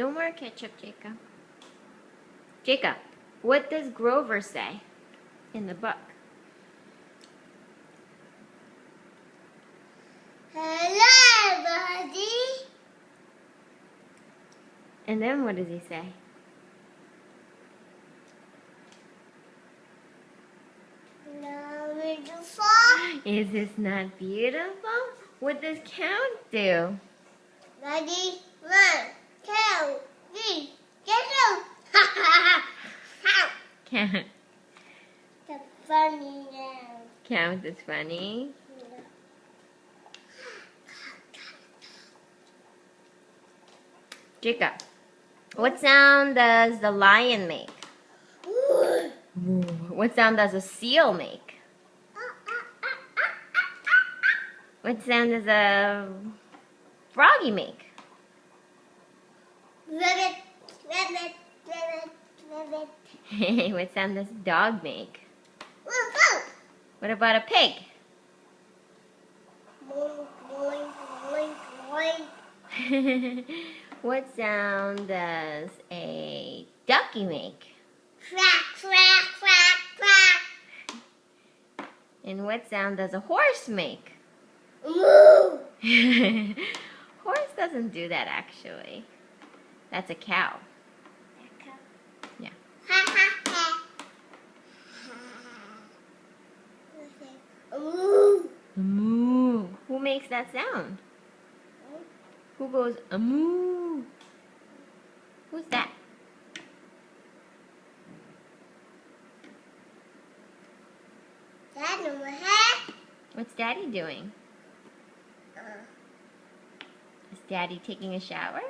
No more ketchup, Jacob. Jacob, what does Grover say in the book? Hello, buddy. And then what does he say? Hello, beautiful. Is this not beautiful? What does count do? Ready? 1, 2, 3, get out. Count. The funny now. Count is funny. Jacob, what sound does the lion make? What sound does a seal make? What sound does a froggy make? Rabbit, rabbit, rabbit, rabbit. What sound does a dog make? Woof, woof. What about a pig? Boing, boing, boing, boing. What sound does a ducky make? Quack, quack, quack, quack. And what sound does a horse make? Moo. Horse doesn't do that actually. That's a cow. Yeah. Ha, ha, ha. Moo. Moo. Who makes that sound? Who goes a moo? Who's that? Dad, no more hair. What's Daddy doing? Is Daddy taking a shower?